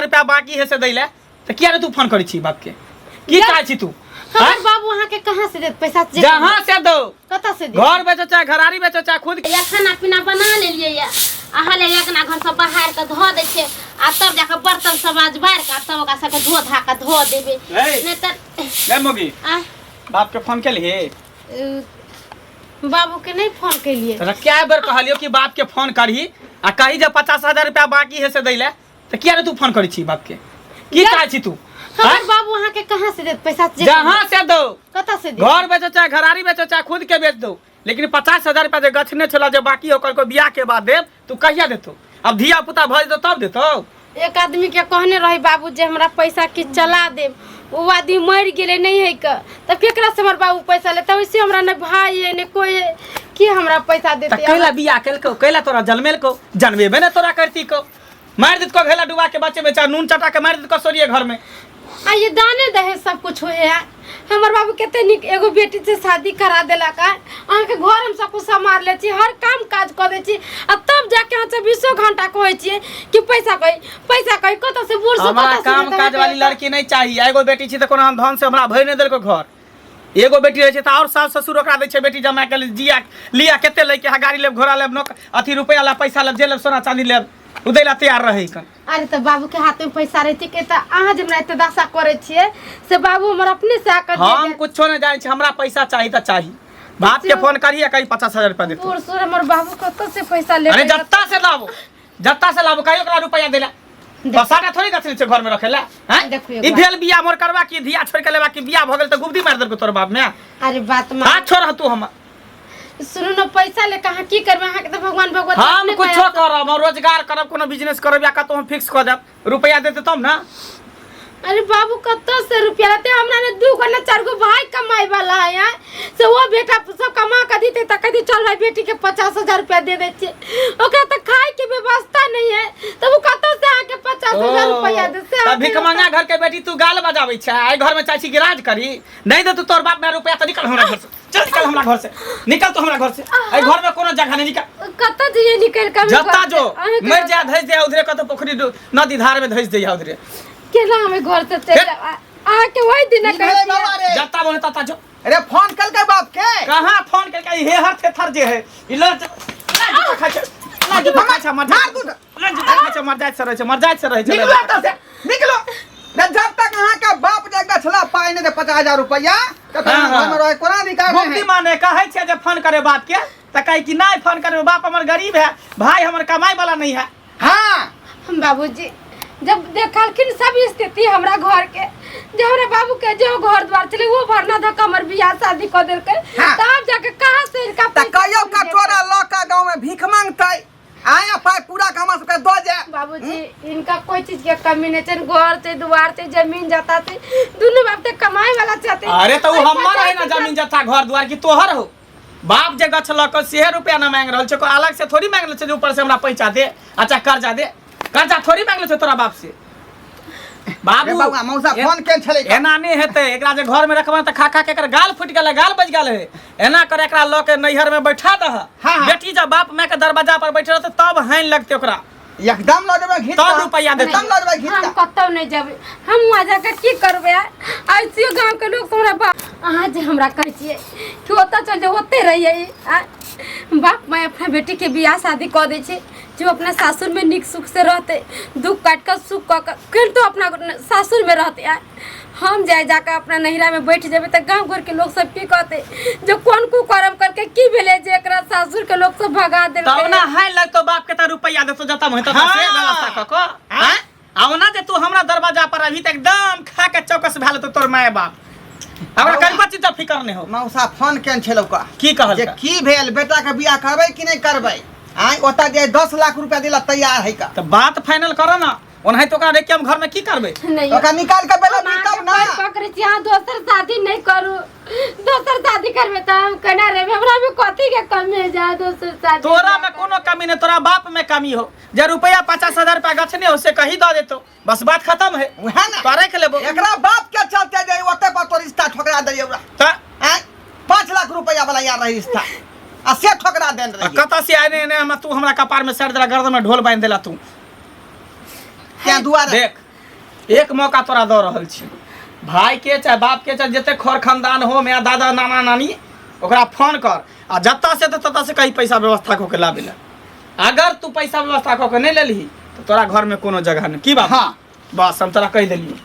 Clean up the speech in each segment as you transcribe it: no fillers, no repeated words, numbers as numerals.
रुपया बाकी है से दैले तो किया रे तू फोन करी छी बाप के की चाहे छी तू हमर बाबू वहां के कहां से दे पैसा जहां से दो कता से दे घर बेचो चाहे घरारी बेचो चाहे खुद या खाना पीना बना लेलिए या अहाँ ले एकना घर सब बाहर के धो दे छे आ तब जाके बर्तन सब आज बाहर का तब ओका सब धो धा के धो देबे नहीं त ले मोगी बाप के फोन के लिए बाबू के नहीं फोन के लिए तो क्या बार कहलियो कि बाप के फोन करही आ कही जे 50,000 रुपया बाकी है से दैले तो किया रे तू फोन करी छी बाप के की चाहे छी तू हमर बाबू वहां के कहां से दे पैसा जहां से दो कता से दे घर बेचो चाहे घरारी बेचो चाहे खुद के बेच दो लेकिन 50,000 रुपया जे गछने छला जे बाकी ओकर को बियाह के बाद देब तू कहिया देतो अब धिया पुता भज दो तब देतो एक आदमी के कहने रही बाबू जे हमरा पैसा की चला देब वो आदमी मर गेले नहीं है का त केकरा से हमर बाबू पैसा लेता वैसे हमरा न भाई है न कोई है कि हमरा पैसा देते त कैला बियाह केलको कैला तोरा जन्मेल को जन्मेबे न तोरा करती को मार देत को घेला डुबा के बच्चे बेचा नून चटा के मार देत को सोरिए घर में आ ये दाने दहे सब कुछ होए है हमर बाबू केते निक एगो बेटी से शादी करा देला का अहाँ के घर हम सब कुछ संभाल ले छी हर काम काज कर दे छी आ तब जाके हम से 20 घंटा कहै छी कि पैसा कई कत से बूढ़ से हमरा काम काज वाली लड़की नहीं चाहिए एगो बेटी छी त कोनो हम धन से हमरा भई नहीं देल को घर एगो बेटी रहे छै त और सास ससुर ओकरा दै छै बेटी जमा के जिया लिया केते ले के गाड़ी लेब घोड़ा लेब अथी रुपया ला पैसा लेब जे लेब सोना चांदी लेब उदैला तैयार रही कन अरे तो बाबू के हाथ में पैसा रहती के त अहाँ जे हमरा एते दशा करे छिए से बाबू हमर अपने से आकर दे हम कुछो नहीं जाने छी हमरा पैसा चाहिए त चाहिए बाप के फोन करिए कहीं 50,000 रुपया देतो तोर सोर हमर बाबू कत से पैसा ले अरे जत्ता से लाबो कहियो ओकरा रुपया देला बसाटा थोड़ी गछने छै घर में रखेला हैं ई भेल बिया मोर करवा की धिया छोड़ के लेबा की बिया भ गेल त गुबदी मार देलको तोर बाप में अरे बात मान हाथ छोड़ तू हम सुनो न पैसा ले कहां की करबे अहाँ के त भगवान भगवत हम कुछो करब रोजगार करब कोनो बिजनेस करब या कतो हम फिक्स कर देब रुपया देते तब ना अरे बाबू कत से रुपया लेते हमरा ने 2 गो न 4 गो भाई कमाई वाला है से वो बेटा सब कमा के देते त कदी चल भाई बेटी के 50,000 रुपया दे दे छे ओकरा त खाए के व्यवस्था नहीं है त वो कत से आके 50,000 रुपया दे से त भिख मंगा घर के बेटी तू गाल बजाबै छै आई घर में चाची गिराज करी नहीं दे तू तोर बाप में रुपया त निकल हमरा घर से चल निकल हमरा घर से निकल तो हमरा घर से आई घर में कोनो जगह नहीं निकल कत जे निकल के जत्ता जो मर जा धइस दे उधरे कतो पोखरी नदी धार में धइस दे उधरे केला हमें घर से चल आके वही दिन कहती जत्ता बोले तत्ता जो अरे फोन कल के बाप के कहां फोन के हे हर थे थर जे है इला मर जाए से रहे निकलो जब तक अहाँ का बाप जगह छला पाई ने 50,000 रुपया त घर में रहे कोना अधिकार है मुक्ति माने कहै छै जे फोन करे बाप के त कहि कि नहीं फोन करे बाप हमर गरीब है भाई हमर कमाई वाला नहीं है हां बाबूजी जब देखलखिन सब स्थिति हमरा घर के जे हमरा बाबू के जो घर द्वार चले वो भरना धक्का हमर बियाह शादी कर देल के तब जाके कहां से इनका त कहियो कटोरा लका गांव में भीख मांगतै आया पाई पूरा कमा के दो जा बाबूजी इनका कोई चीज के कमी नहीं है घर से द्वार से जमीन जाता थे दोनों बाप ते कमाई वाला चाहते अरे तो हमर है ना जमीन जत्ता घर द्वार की तोहर हो बाप जे गछ लक से रुपया न मांग रहल छै को अलग से थोड़ी मांग ले छै ऊपर से हमरा पैसा दे अच्छा कर्जा थोड़ी मांग ले छै तोरा बाप से बाबू बाबू मौसा फोन के छले एना नहीं हेते एकरा जे घर में रखबा त खा खा के एकर गाल फुट गेल गाल बज गेल है एना कर एकरा ल के नैहर में बैठा दह बेटी जब बाप मां के दरवाजा पर बैठे रहते तब हाइन लगते ओकरा एकदम ल देबे घिच तब रुपया देते एकदम ल देबे घिच हम कतौ नहीं जाबे हम वहां जाके की करबे ऐसे गांव के लोग हमरा बाप अहाँ जे हमरा कहै छिए कि ओतऽ चल जे ओते रहिए बाप मैं अपना बेटी के बियाह शादी कर दे छे जो अपना सासुर में निक सुख से रहते दुख काट कर सुख कर फिर तो अपना सासुर में रहते हैं हम जाए जाकर अपना नहिरा में बैठ जेबे त गांव घर के लोग सब की कहते जो कौन को कर्म करके की भेले जे एकरा सासुर के लोग सब भगा देल तब ना हाय लगतो बाप के त रुपया देतो जता में त से व्यवस्था क को हैं आवना जे तू हमरा दरवाजा पर अभी तक एकदम खा के चौकस भेल तो तोर माय बाप हमरा कल्पा चीज फिकर नहीं हो मौसा फोन केन छलौ का की कहल जे की भेल बेटा के बियाह करबै कि नहीं करबै आई ओता जे 10 लाख रुपया दिला तैयार है का त बात फाइनल करो ना ओनहि तो ओकरा देख के हम घर में की करबे ओकरा निकाल के बेला निकाल ना पकड़े छी हां दोसर शादी नहीं करू दोसर शादी करबे त हम कना रहबे हमरा में कथि के कमी है जा दोसर शादी तोरा में कोनो कमी नहीं तोरा बाप में कमी हो जे रुपया 50,000 रुपया गछने हो से कही द देतो बस बात खत्म है वह ना करे के लेबो एकरा बाप के चलते जे ओते पर तो रिश्ता ठोकरा दे ओरा त 5 लाख रुपया वाला यार रही रिश्ता आ से ठोकरा देन रही कत से आने ने हम तू हमरा कपार में सर देला गर्दन में ढोल बांध देला तू क्या दुआरे देख एक मौका तोरा दऽ रहल छी, भाई के चाहे बाप के चाहे जते खर खानदान हो, मैं दादा नाना नानी, ओकरा फोन कर आ जत्ता से तत्ता से कहीं पैसा व्यवस्था कऽ के लाबे ला। अगर तू पैसा व्यवस्था कऽ के नहीं लेलही तो तोरा घर में कोनो जगह नहीं। की बात? हाँ बस हम तोरा कह दिलिए,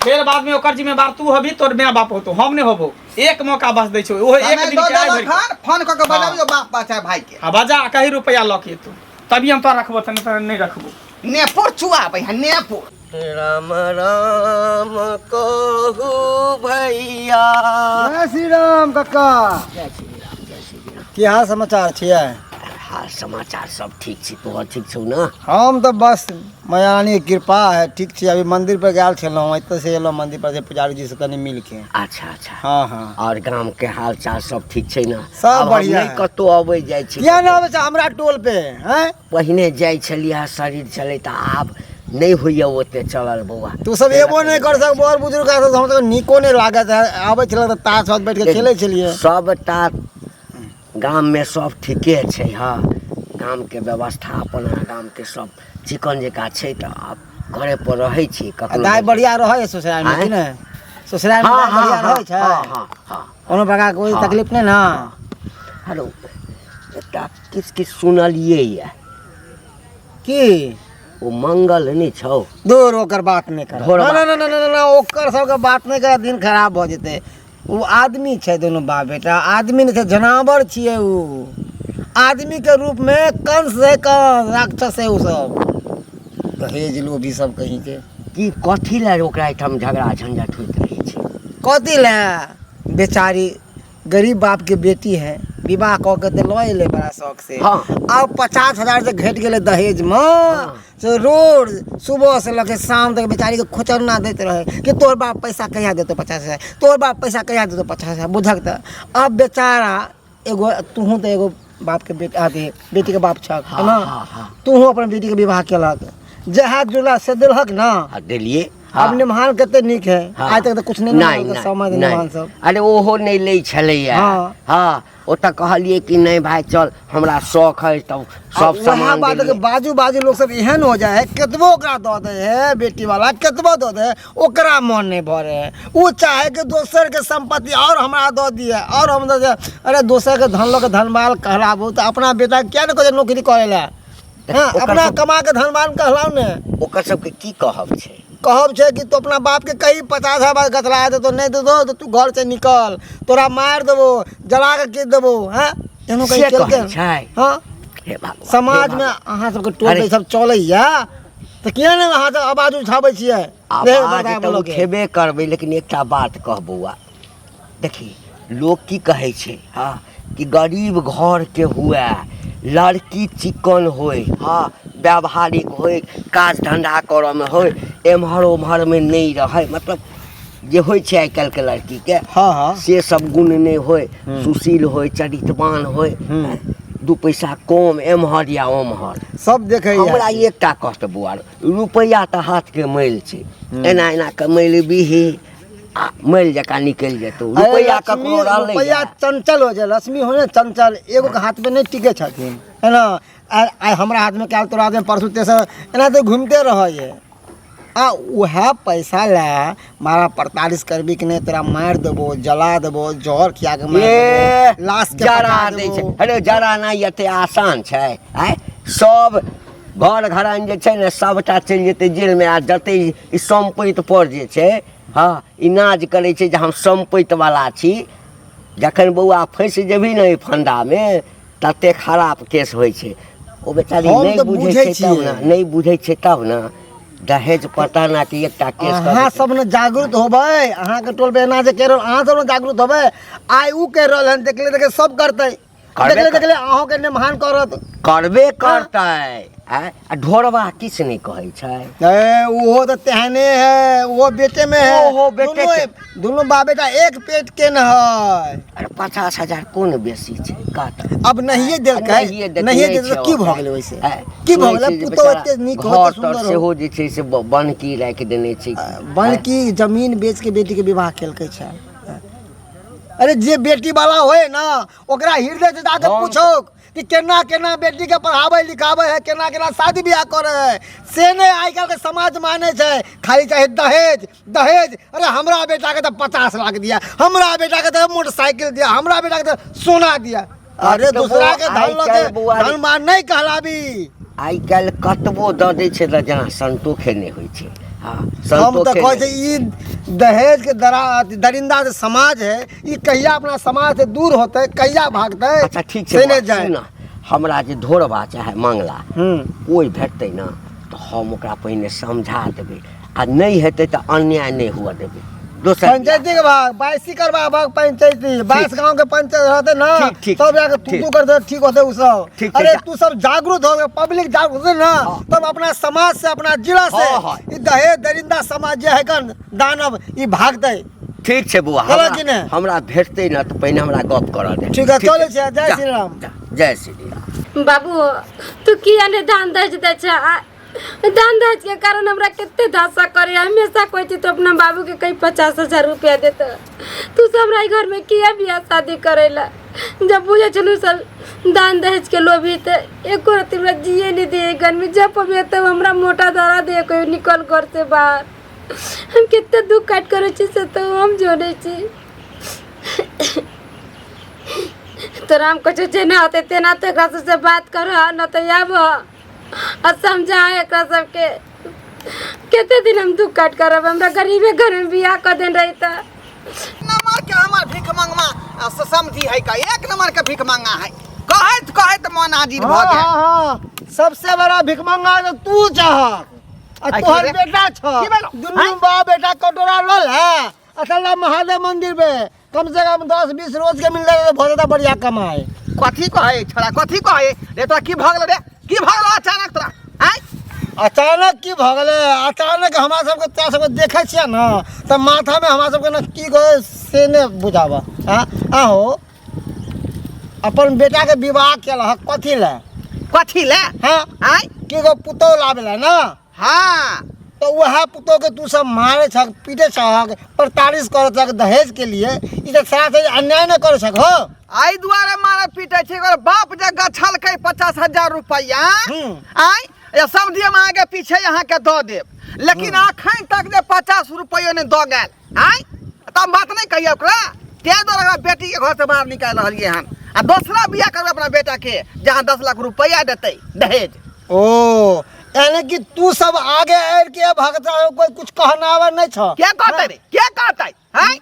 फिर बाद में ओकर जिम्मेवार तू हबी, तोर माय बाप हो तो हम नहीं होबो। एक मौका बस दै छो, ओहो एक दिन के आइ भरि फोन कऽ के बताबियो बाप बा चाहे भाई के। हाँ बजा कहीं रुपया लऽ के तू, तभी हम तोरा रखबो, नहीं रखबो। नेपुर चुआ भाई, नेपुर। राम राम कहू भैया। जय श्री राम काका। जय श्री राम, जय श्री राम। की हाल समाचार छियै? हाल समाचार सब ठीक छी, तोहर ठीक छौ ना? हम तो बस मैयारानी के कृपा है, ठीक छी। अभी मंदिर पर गेल छलहुँ, एतऽ से एलहुँ मंदिर पर से पुजारी जी से कनि मिल के। अच्छा अच्छा। हाँ हाँ। और गांव के हाल चाल सब ठीक छै ना? सब अब हम बढ़िया नहीं है। कतौ अबै जाइ छी। किया ना आबै छै हमरा टोल पे हैं? पहिने जाइ छलियै, शरीर चलै त आब नहीं होइया ओते चलल बौआ। तू सब एबो नहीं कर सक, बड़ बुजुर्ग हम तो निको नहीं लागत है। आबै छलै त ताश साथ बैठ के खेलै छलियै। सबटा गाम में सब ठीके छै। हाँ, गाम के व्यवस्था अपन गाम के सब चिकन जका छै, त आब घरे पर रहै छी। कखनो दाय बढ़िया रहै ससुराल में कि नहीं? ससुराल में दाय बढ़िया रहै छै? हाँ हाँ। कोनो प्रकार के कोई तकलीफ नहीं ना? हेलो, एकटा किछ सुनलियै ये की ओ मंगल नहीं छौ? दूर ओकर बात नहीं कर। घोर ना ना ना ना ना, ओकर सबके बात नहीं कर, दिन खराब भ जेतै। वो आदमी छै, दोनों बाप बेटा आदमी नहीं छै, जानवर छियै। वो आदमी के रूप में कंस है, कंस राक्षस है। वो सब दहेज लोभी सब कहीं के। की कथी ले ओकरा एठाम झगड़ा झंझट होइत रहै छै? कथी ले? बेचारी गरीब बाप के बेटी है, विवाह कऽ के तो लऽ एलै बड़ा शौक से। हाँ। अब 50,000 से घट गेलै दहेज में। से रोज सुबह से लगे शाम तक बेचारी के खोचरना देते रहे कि तोर बाप पैसा कहिया देतो 50,000, तोर बाप पैसा कहिया देतो 50,000। बुझक त अब बेचारा एगो तूहू तो एगो बाप के बेटी के बाप छक है ना? तूहू अपन बेटी के विवाह केलक, जहाज जुला से दिलहक ना? देलिए। अब निमान कते निक है। हाँ। आज तक तो कुछ नहीं समझ निमान सब। अरे ओहो नहीं ले छलैया। हाँ। हाँ, ओतऽ कहलिए कि नहीं भाई चल, हमरा शौक है, तब सब सामान बात के बाजू बाजू लोग सब एहन हो जाए है, केतबो ओकरा दऽ दे है बेटी वाला, केतबो दऽ दे, ओकरा मन नहीं भरे है। वो चाहे कि दोसर के संपत्ति और हमरा दऽ दिए और हम दऽ दिए। अरे दोसर के धन लो के धनवाल कहलाबू तो अपना बेटा क्या न नौकरी करे ला? हाँ, अपना कमा के धनवान कहलाऊ ने। ओकर सबके की कहब छै? कहब छै कि तू अपना बाप के कहीं 50,000 गतला दे तो नहीं दे दो तो तू घर से निकल, तोरा मार देबो, जला के कीन देबो। हैं एनो कहीं से चल के? कहै छै? हाँ, हे भगवान, समाज हे में भगवान। अहाँ सबके टोल पे सब चलैया तो किया नहीं अहाँ सब आवाज उठाबै छियै? आवाज तो उठेबे करबै, लेकिन एकटा बात कह बौआ, देखी लोग की कहै छै, हाँ, कि गरीब घर के हुए, लड़की चिकन होय, हाँ, व्यावहारिक होय, काज धंधा करऽ में होय, एम्हर ओम्हर में नहीं रहे, मतलब जे होय छै आइ काल्हि के लड़की के, हाँ हाँ से सब गुण नहीं होय, सुशील होय, चरित्रवान होय, दू पैसा कम एम्हर या ओम्हर सब देखे हमरा एकटा कहत बुआ, रुपया तऽ हाथ के मैल छै, एना एना के मैल बिही आ मैल जका निकल जेतौ। रुपया ककरो रहलै, रुपया चंचल हो जाए, लक्ष्मी हो ने चंचल, एगो के हाथ में नहीं टिके छथिन, है ना? आइ हमरा हाथ में काल तोरा हाथ में परसू तेसर एना तो घूमते रहे। आ वह पैसा ला मारा 45 करबी कि नहीं, तोरा मार देबो, जला देबो, जहर खिया के मार देबो, लाश के जरा दै छै। अरे जरा ना एते आसान छै? आइ सब घर घरान जे छै ने सबटा चलि जेतै जेल में, आ जते ई संपत्ति पर जे छै, हाँ, ई नाज करे छै जे हम संपत्ति वाला छी। जखन बौआ फंस जेबही ने ई फंदा में तते खराब केस होइ छै। ओ बेचारी नहीं बुझै छै तब ना, नहीं बुझै छै तब ना दहेज पटाना के एकटा केस। अहाँ सब ने जागरूक होबै, अहाँ के टोल पे एना जे कह रहल, अहाँ सब ने जागरूक होबै। आइ ऊ कह रहल हन, देखले देखे सब करतै, देखले अहाँ के निमान करत, करबे करतै। आ ढोरबा किछ नहीं कहै छै? वो तो तेहने है, वो बेटे में है। ओहो, बेटे दोनों बाप बेटा एक पेट के न है। अरे 50,000 कोन बेसी छै? काट अब नहीं देलकै, नहीं देलकै की भ गेलै? वैसे की भ गेलै? पुतो एते नीक हो, सुंदर सेहो जे छै से बनकी राख देने छै। बनकी जमीन बेच के बेटी के विवाह केलकै छै। अरे जे बेटी वाला होए ना, ओकरा हृदय से जाके पूछो कि केना केना बेटी के पढ़ावे लिखावे है, केना केना शादी ब्याह करे है, से नहीं आइ काल्हि के समाज माने छै। खाली चाहे दहेज दहेज। अरे हमरा बेटा के तो 50 लाख दिया, हमरा बेटा के तो मोटरसाइकिल दिया, हमरा बेटा के तो सोना दिया। अरे तो दूसरा के आइ काल्हि बौआ रे- धन मान नहीं कहलाबी। आइ काल्हि कतबो दऽ दै छै तऽ जेना संतोषे नहि होइ छै। हाँ हम तो संतोषे कहे नहि। छै ई दहेज के दरिंदा जे समाज है, ई कहिया अपना समाज से दूर होते, कहिया भागते। अच्छा ठीक से छै नहीं बौआ, जाए। सुन न, हमरा जे धोरबा चाहे मंगला कोई भेटतै न तऽ हम ओकरा पहिने समझा देबै, आ नहीं हेतै तऽ अन्याय नहीं हुआ देबै। दोसर पंचायती के भाग 22 करवा भाग पंचायती 22 गांव के पंचायत रहते ना, ठीक, ठीक, तब जाके ठीक। तू कर दे, ठीक होते उ सब। ठीक, अरे ठीक। तू सब जागरूक हो, पब्लिक जागरूक होते ना, तब अपना समाज से, अपना जिला से हाँ, हाँ। ई दहेज दरिंदा समाज जे है कन दानव ई भागते। ठीक छै बौआ, चलो कि नहीं? हमरा भेटतै न तऽ पहिने हमरा गप करऽ दे। ठीक है, चलै छै। जय जा, श्री राम। जा, जय श्री राम। बाबू तू किया ने दान दहेज दे छै? दान दहेज के कारण हमरा कितने धासा करे। हमेशा कोई चीज तो अपना बाबू के कहीं 50,000 रुपया देता। तू सब हमरा घर में किया बियाह शादी करेला? जब बुझे चलू सब दान दहेज के लोभी तो एको राती हमरा जिए नहीं दे घर में। जब पबे तब हमरा मोटा धरा दे कोई निकल घर से बाहर। हम कितने दुख काट करे छी से तो हम जोड़े छी। तो राम कछु जेना होते तेना तो एकरा से बात कर न तो आब और समझा एकरा सबके। केते दिन हम दुख काट करब? हमरा गरीबे घर में बियाह कर देन रही था। नंबर के हमार भीख मंगवा समझी है का, एक नंबर के भीख मंगा है। कहत मन हाजिर भ हाँ, गया। हाँ, हाँ। सबसे बड़ा भिखमंगा तो तू चाह। आई तोहर रे। बेटा छ की भेलो? दुनू बा बेटा कटोरा लल है। असल महादेव मंदिर में कम से कम 10-20 रोज के मिल जाए बहुत बढ़िया कमाए। कथी कहे छोड़ा, कथी कहे रे? तोरा की भगल रे? की भगल अचानक तोरा? आय अचानक की भगले? अचानक हमरा सबके तोरा सबके देखे छियै ना तो माथा में हमरा सबके ना की कहे से ने बुझावा। आहो अपन बेटा के विवाह केला कथी ले? कथी ले? हाँ आय की गो पुतौ लावेला ना, हाँ तो वह पुतौ के तू सब मारे छक, पीटे छक, प्रताड़ित करे छक दहेज के लिए। ई तो सारा से अन्याय न करे छक हो। आई दुआरे मारे पीटे छै। एकर बाप जगह छलकै 50,000 रुपया। आय या समझिए हम आगे पीछे यहाँ के दो देब, लेकिन अखन तक जे 50 रुपया ने दो गेल। आय तब बात नहीं कहिए ओकरा। ते द्वारा बेटी के घर से बाहर निकाल रहिए हन, आ दूसरा बियाह करबे अपना बेटा के जहाँ 10 लाख रुपया देते दहेज। ओ यानी कि तू सब आगे आर के भगता कोई कुछ कहनावा नहीं छ। क्या कहते रे? क्या कहते? हैं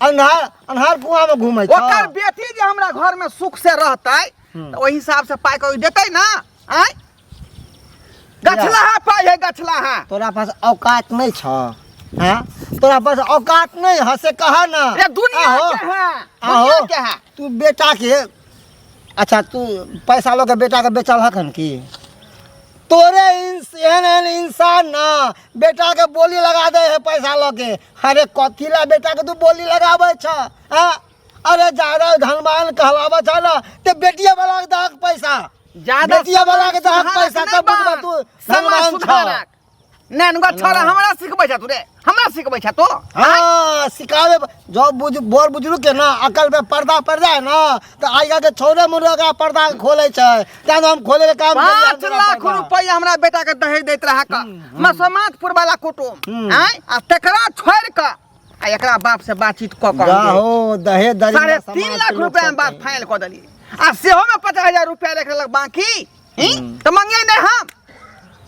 अन्हार अन्हार कुआं में घूमे छ। ओकर बेटी जे हमरा घर में सुख से रहते तो वही हिसाब से पाई कोई देते ना। आय गछला है पाई है, गछला है। तोरा पास औकात नहीं छ। हाँ तोरा पास औकात नहीं है से कहा ना। ये दुनिया आहो, के है, आहो, दुनिया के है। तू बेटा के अच्छा तू पैसा लो के बेटा के बेचल हकन की? तोरे एहन इंसान ना बेटा के बोली लगा दे है पैसा लो के। अरे कथी ला बेटा के तू बोली लगावे छ? हाँ अरे ज्यादा धनवान कहलावा छ ना ते बेटिया वाला के दहक पैसा, ज्यादा बेटिया वाला के दहक सुधारक पैसा नहीं तब बुझबा बा। तू समाज धनवान छ। सुधारक। नैनगो छोरा हमरा सिखबै छ तू रे? हमरा सिखबै छ तू? हाँ सिखावे जो बोर बुजुर्ग के ना अकल पे पर्दा पड़ जाए ना तो आइगा के छोरे मुर्गा का पर्दा खोले छै। क्या हम खोले के काम 5 लाख रुपया हमरा बेटा के दहेज देत रहा का। मैं समाजपुर वाला कुटुम आय आ तकरा छोड़ के आ एकरा बाप से बातचीत क के हो दहेज दरिंदा 3.5 लाख रुपया में बात फाइल क देली। आ सेहो में 50,000 रुपया रखलक बाकी। तो मंगे नहीं हम,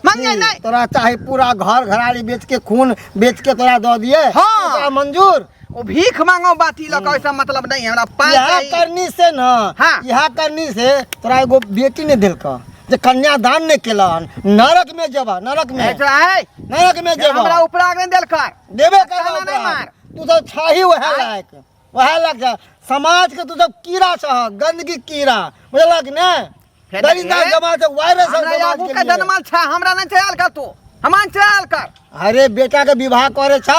मंगे नहीं। तोरा चाहे पूरा घर घराली बेच के खून बेच के तोरा दो दिए हाँ। तोरा मंजूर? वो भीख मांगो बाती लग ऐसा मतलब नहीं है हमरा। पाई यह चाहिए। करनी से ना हाँ। यह करनी से तोरा एगो बेटी ने दिल का जे कन्यादान ने केलन नरक में जबा, नरक में ऐसा है नरक में जबा हमरा उपराग नहीं देल कर देवे ताना कर नहीं मार। तू तो छाही वह लायक वह लग जा समाज के तू तो कीड़ा छह, गंदगी कीड़ा बुझलक ने? फेर दरिंदा देखिए, समाज वायरस है हमरा समाज याबू के के लिए। जन्मल छ, हमरा नहीं चल कर तू, हमान चल कर। अरे बेटा के विवाह करे छ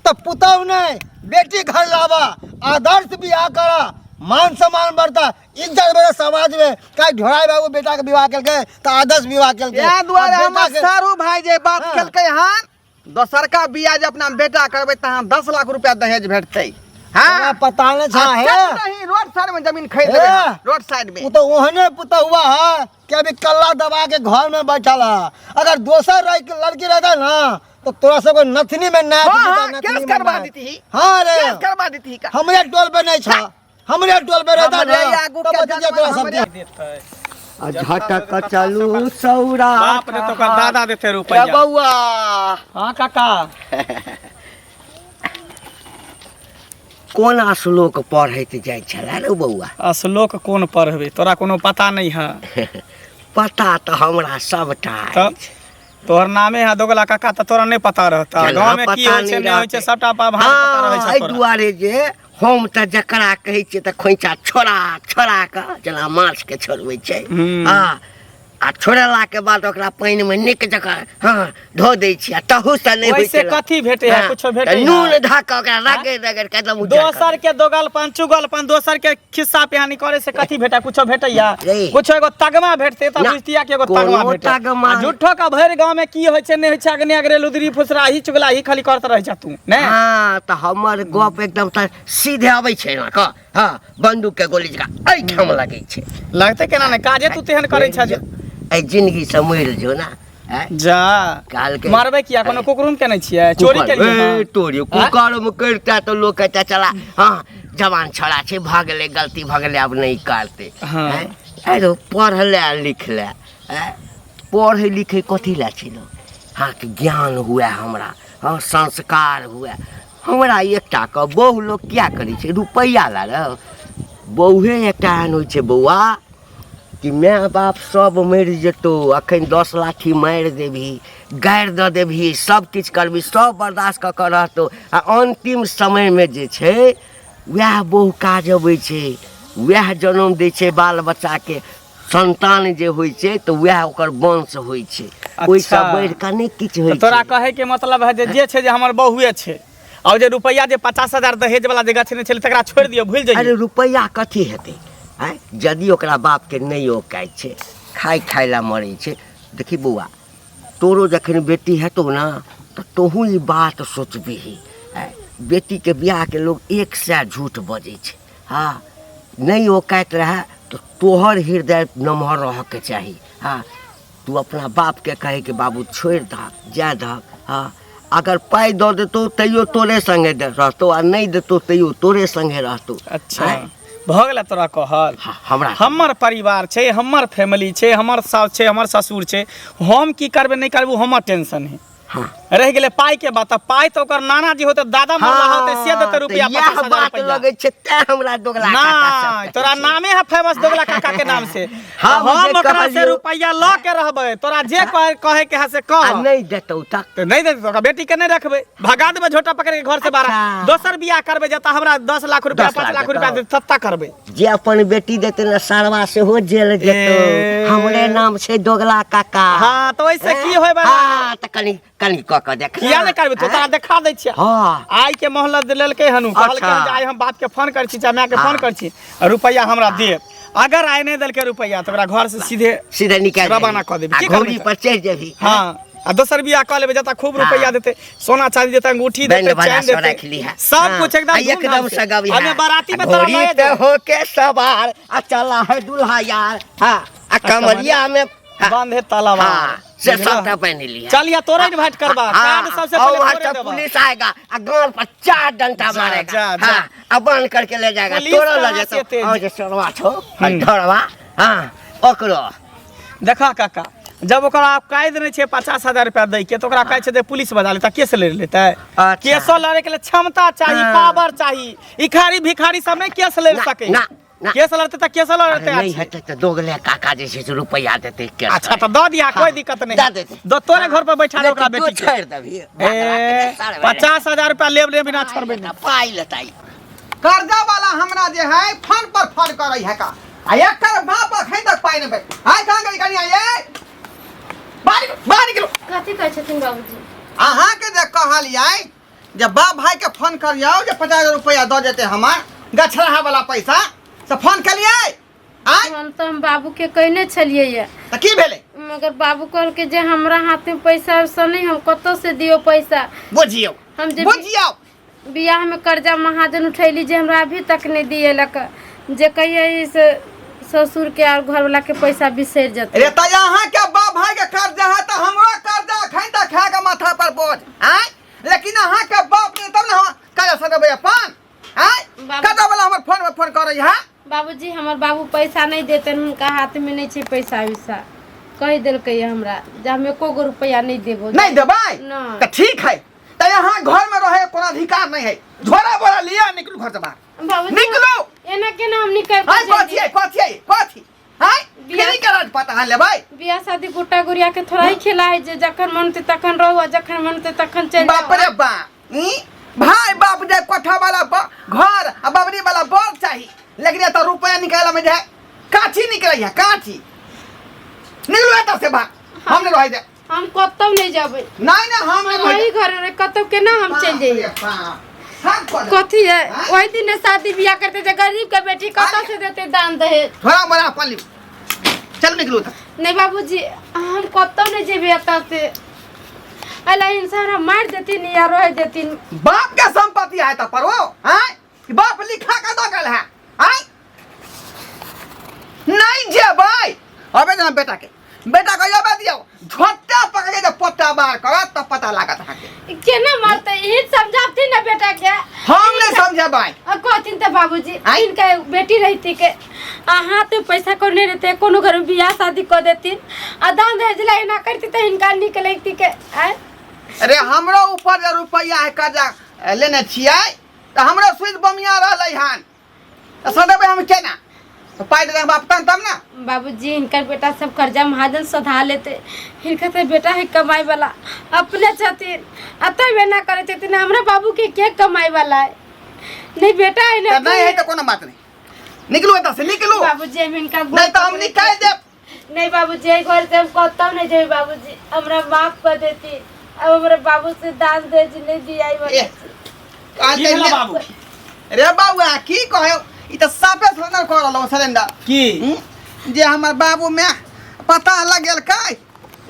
तो पुतौ नहीं बेटी घर लावा, आदर्श बियाह करा, मान सम्मान बढ़ता, इज्जत बढ़े समाज में। का ढोराई बाबू बेटा के विवाह करके तो आदर्श विवाह करके या द्वारे और हमर बेटा के- सारू भाई जे बात हाँ। केलकै हन दोसर का बियाह जे अपना बेटा करबै तहाँ 10 लाख रुपया दहेज भेटतै। हाँ पता नहीं छा है नहीं रोड साइड में जमीन खरीद लेबे हाँ। रोड साइड में वो तो ओहने पुता हुआ है कि अभी कल्ला दबा के घर में बैठल है। अगर दोसर लड़की रहता ना तो तोरा सब नथनी में नाच हाँ, केस करवा दी थी हाँ रे केस करवा दी थी का हमरे टोल पे नहीं छा हमरे टोल पे रहता हमरे ना आगू तो के बतिया तोरा सब जनवा झटक चलू सौरा बाप रे तो का दादा देते ए रुपया बउआ हाँ काका कोन श्लोक पढ़ैत जाइ छलै रे बउआ श्लोक कोन पढ़बे तोरा कोनो पता नहीं है पता तो हमरा सबटा तब तोहर नामे है दोगला काका तो तोरा नहीं पता रहता केना गांव में की पता होय छै नहीं नहीं होय छै रहतै। सबटा पता रहै छै एहि तोरा दुआरे जे हम तऽ जकरा कहै छियै तऽ खोइचा छोड़ा छोड़ा कऽ जेना माछ के छोड़बै छै हाँ आ छोड़ला के बाद ओकरा पानि में नीक जकाँ हाँ धो दै छियै तहू से नहीं होइ वैसे छै कथी भेटे है कुछो भेटे है नून धऽ कऽ ओकरा रगड़ि रगड़ि के एकदम उज्जर दोसर के दोगलपन चुगलपन दोसर के खिस्सा पिहानी करे से कथी भेटा कुछो भेटैया रे। कुछो एगो तगमा भेटते त ना, बुझतिया के एगो कोनो तगमा भेटे तगमा आ झूठो का भरि गांव में की होय छै नहीं होय छै अगने अगरे लुदरी फुसरा ही चुगला ही खाली करत रह जा तू ने हाँ तऽ हमर गप एकदम तऽ सीधे अबै छै ना कऽ हाँ बंदूक के गोली जकाँ एहिठाम लगै छै लगते केना ने काजे तू तेहन करे छ जे एहि जिंदगी से मरि जो ना जा काल के मारबे किया कोनो कुकुरुम के नहीं छियै चोरी के लिए तोरी कुकर में करता तो लोग कहता चला हाँ जवान छड़ा छे भाग गेले गलती भाग गेले अब नहीं करते हाँ। अरे पढ़ ले लिख ले पढ़े लिखे कथी ला छिलो हाँ कि ज्ञान हुए हमरा हाँ संस्कार हुए हमरा एकटा के बहु लोग क्या करै छै रुपैया ला रे बहुए एकटा एहन होइ छै बौआ कि माय बाप सब मरि जेतौ अखन 10 लाठी मारि देबही गारि दऽ देबही सब किछु करबही सब बर्दाश्त कऽ कऽ रहतौ आ अन्तिम समयमे जे छै वएह बहु काज अबै छै वएह जन्म दै छै बाल बच्चाके संतान जे होइ छै तऽ वएह ओकर वंश होइ छै ओहिसँ बढ़ि कऽ नहि किछु होइ तोरा छै कहे के मतलब है जे छै जे हमर बहुए छै और जे रुपैया जे 50,000 दहेज वाला जे गछने छलै तकरा छोड़ दियो भूल अरे जाइए रुपैया कथी हेतै आँय यदि ओकरा बापके नहि औकाइत छै खाइ लए मरै छै देखी बौआ तोरो जखन बेटी हेतौ ना तऽ तोहूँ ई बात सोचबिही बेटीके बियाहके लोग 100 झूठ बजै छै हाँ नहीं औकाइत रहै तऽ तोहर हृदय नमहर रहऽके चाही हाँ तू अपना बापके कहे कि बाबू छोड़ि दहक जाय दहक हाँ अगर पाइ दऽ देतौ तैयो तोरे संगे रहतौ आ नहि देतौ तैयो तोरे संगे रहतौ अच्छा आँय? भऽ गेलै तोरा कहल हमरा हमर परिवार छै हमर फैमिली छै हमर सास छै हमर ससुर छै हम की करबे नहीं करबे हमर टेंशन है हाँ रह गेलै पाई के बात पाई तो ओकर नाना जी होते दादा मरला होते से देते रुपया 50,000 बात रुपया लगे छै ते हमरा दोगला ना तोरा नामे है फेमस दोगला काका के नाम से हम हम जे ओकरा से कहलियौ- रुपया ल के रहबे तोरा जे कहे के है से आ कह नहीं देतौ तक तो नहीं दे तो बेटी के नहीं रखबे भगा देबे झोटा पकड़ के घर से बाहर अच्छा। दोसर बियाह करबे जता हमरा 10 लाख रुपया 10 5 लाख लाख रुपया दे तत्ता करबे जे अपन बेटी देते ना सारवा से हो जेल जेतौ ए। हमरे नाम छै दोगला काका हां तो ऐसे की होय बा हाँ त कनी कनी क के देख किया नहीं करबे तो तोरा देखा दै छियै हाँ आई के मोहल्ला लेलकै हनु कहलकै अच्छा। जे आइ हम बाप के फोन कर छी चाहे माय के हाँ। फोन कर छी रुपया हमरा देब अगर आइ नहीं देलकै रुपया तो ओकरा घर से सीधे सीधे निकाल रवाना कऽ देबही। की घोड़ी करबै पर चढ़ जेबही हाँ आ दोसर बियाह कऽ लेबे जता खूब रुपया देते सोना चांदी देते अंगूठी देते बैंड चैन बजा रख ली देते है सब कुछ एकदम एकदम सगवी हमें बाराती में तोरा घोड़ी लए पे जाए होके सवार आ चला है दुल्हा यार हाँ आ कमरिया में हाँ, बांधे तलवार हाँ, से सबटा पहन लिया चलिए तोरा इनवाइट करबा कार्ड सबसे पहले वहाँ तोरे से देबा पुलिस आएगा और गांव पर 4 डंडा जा, मारेगा जा, जा। हाँ, अब बंद करके ले जाएगा पुलिस तोरा कहाँ ले से जेतो तेज? और जे सरवा छो और धरवा हाँ ओकरो देखा काका जब ओकरा कैद नहीं छे 50,000 रुपया दे के तो ओकरा कहै छै दे पुलिस बजा लेता केस ले लेता अच्छा। केसो लड़े के लिए क्षमता चाहिए हाँ। पावर चाहिए इखारी भिखारी सब नहीं केस ले ना, सके ना, ना। केस लड़ते तो केस अरे लड़ते नहीं अच्छे। हेते तो दोगले काका जैसे से रुपया देते केस अच्छा तो दो दिया कोई दिक्कत दे नहीं देते। दो तोरे घर पर बैठा दे ओकरा लेकिन बेटी तू के छोड़ देबही ए 50,000 रुपया लेब ले बिना छोड़बे नहीं पाई लेताई कर्जा वाला हमरा जे है फोन पर फोन करे है का आ एकर बाप अखन तक पाई नहीं आइ कहां गई कनी आइ बाहर निकलो कथी कहै छथिन बाबूजी अहाँ के जे कहलियै जे बाप भाई के फोन करियो जे 50,000 रुपया दऽ देते हमार गछरहा वाला पैसा से फोन कलियै आइ हम तो हम बाबू के कहने छलिए ये त की भेलै मगर बाबू कहल के जे हमरा हाथ में पैसा उसा नहीं हम कतो से दियो पैसा बुझियौ हम जे बुझियौ बियाह में कर्जा महाजन उठैली जे हमरा अभी तक नहीं दिएलक, जे कहिए इस ससुर के और घर वाला के पैसा बिसर जते। अरे त यहाँ के बाप भाई के कर्जा है तो हमरो कर्जा खैन त खा के माथा पर बोझ हैं, लेकिन यहाँ के बाप ने तब ना कर्जा से देबे अपन हैं। कर्जा वाला हमर फोन में फोन करे है। बाबूजी हमर बाबू पैसा नहीं देते, उनका हाथ में नहीं छे पैसा वैसा, कह दिलकै हमरा जे हम एको गो रुपया नहीं देबो। नहीं देबै नहीं। त ठीक है, त यहाँ घर में रहे कोनो अधिकार नहीं है। झोरा बोरा लिया निकलू घर से बाहर, बाबूजी निकलो। एना के नाम निकल हाय कथी हाय बियाह- फिर कराज पता है लेबै। बियाह शादी गुट्टा गुड़िया के थोड़ा ही खेला है जे जखन मनते तखन रहू, जखन मनते तखन चल बाप रे बाप भाई बाप जे कोठा वाला घर आ बबरी वाला बड़ चाहिए, लेकिन ये तो रुपया निकाला में जाए काठी निकल है काठी। निकलो एता से बाहर, हम नहीं रह दे। हम कतौ नहीं जाबै, नहीं हम नहीं वही रह घर रे कतौ के ना हम चल जाइए। हम कर कथी है वही दिन शादी बियाह करते जे गरीब के बेटी कतौ से देते दान दहेज। थोड़ा बड़ा पल्ली चल निकलो था। नहीं बाबूजी हम कतौ नहीं जेबे एता से, अला इंसान हम मार देती नहीं या रह देती। बाप के संपत्ति है त परो हैं, बाप लिखा का दगल है हैं। नहीं जेबै अबे ना बेटा के जबे दियो झोटा पकड़ के पट्टा बाहर करत त पता लागत है केना मारते ई समझाती ना बेटा के। हम नहीं समझबै। कहथिन त बाबूजी आइ? इनका बेटी रहती के हाथ में पैसा करने रहते, कोनो घर में बियाह शादी कर देती आ दान दहेज ला ना करती त इनका निकलती के आय। अरे हमरो ऊपर जे रुपया है कर्जा लेने छियै त हमरो सुध बमिया रहलै हन, त सदेबे हम केना पाई दे बाप तब ना। बाबूजी इनका बेटा सब कर्जा महाजन सधा लेते, इनका तो बेटा है कमाई वाला अपने छथिन, अतः ना करे छथिन। हमरा बाबू के कमाई वाला है नहीं बेटा है ना। नहीं है तो कोनो बात नहीं, निकलो एता से निकलो। बाबूजी हम इनका नहीं तो हम निकाल देब। नहीं बाबूजी घर से हम कतौ नहीं जेबे। बाबूजी हमरा माफ कर देती, अब हमरा बाबू से दान दहेज नहीं दियाई वाला। आज की भेला बाबू? रे बाबू की कहे ई त साफे सरेंडर कर रहलो सरेंडर की जे हमर बाबू में पता लगल कै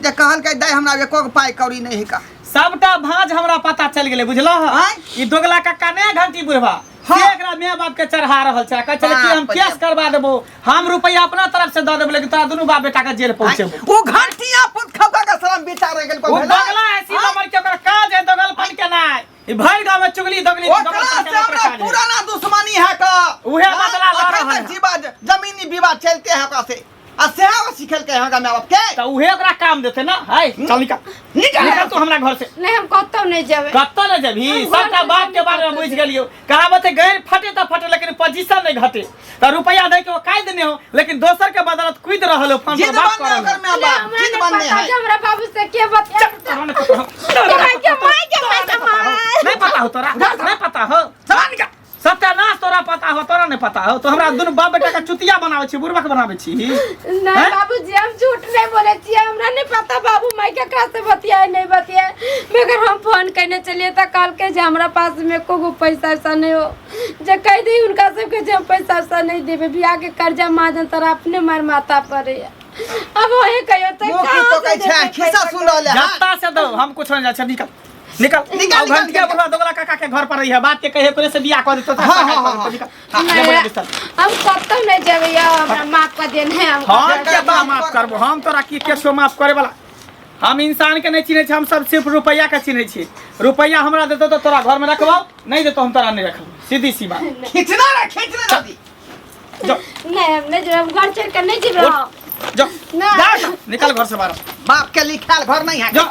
जे कहल के दाई हमरा एको पाई कौड़ी नहीं है का। सबटा भांज हमरा पता चल गेले बुझलह। आँय? ई दोगला कक्का ने घंटी बुढ़वा हाँ। से एकरा माय बाप के चढ़ा रहल छै, कहै छले कि हम बाप रे। केस करवा देबो, हम रुपया अपना तरफ से द देबो, लेकिन तोरा दुनू बाप बेटा के जेल पहुंचेबो। वो घंटिया पुत खबा का सलाम विचार गेल को वो दोगला ऐसी नंबर के ओकर काज है दोगलपन के नाय। ई भर गांव में चुगली दोगली वो दोगलपन के हमरा काज है। पुराना दुश्मनी है का उहे बदला ला रहल है। विवाद जमीनी विवाद चलते हैं का से आ सेवा सिखल के है का मां बाप के त उहे ओकरा काम देते ना। हाय चल निकल निकल तू हमरा घर से। नहीं हम कतौ नहीं जेबे। कत्ता न जबी सबटा बाप के बारे में बुझ गेलियो। कहावत है गैर फटे त फटे लेकिन पोजीशन नहीं घटे। त रुपया दे के ओ काई देने हो, लेकिन दोसर के बदौलत कूद रहल हो, फोन पर जिद बात बनने कर ओकर में बाप जिद बनने है। हमरा बाबू से के बतिया नहीं पता हो तोरा, नहीं पता हो जवान का सत्यानाश तोरा पता हो, तोरा नहीं पता हो। तो हमरा दुनु बाप बेटा का चुतिया बनावे छी, बुरबक बनावे छी। नहीं हैं? बाबूजी हम झूठ नहीं बोले छिए, हमरा नहीं पता बाबू माई के कहा से बतिया नहीं बतिया, मगर हम फोन करने चलिए त कल के जे हमरा पास में को पैसा ऐसा नहीं हो, जे कह दी उनका सब के जे हम पैसा ऐसा नहीं देबे, बियाह के कर्जा महाजन तोरा अपने मार माथा पर है। अब ओहे कहियो त वो की तो कह छै खिस्सा सुन रहले है। जत्ता से दो हम कुछ नहीं जाचे। निकल निकल निकल, अब घंटिया बुढ़वा दोगला काका के घर पर रही है, बात के कहे करे से बियाह कर देतो त हाँ, हाँ, हाँ। निकल। नहीं, ये बोले बिस्तर। हम कतौ नहीं जेबे या हमरा माफ कर देने हम। हम के बा माफ करबो, हम तोरा की केसो माफ करे वाला। हम इंसान के नहीं चिन्हे छी, हम सब सिर्फ रुपया के चिन्हे छी। रुपया हमरा देतो तो तोरा घर में रखबो, नहीं देतो हम तोरा नहीं रखबो, सीधी सी बात। खींचना रे खींचना दी जो नहीं हम नहीं जेबे, हम घर छोड़ के नहीं जेबे। जो ना। निकल घर से बाहर। बाप के लिखाल घर नहीं है जो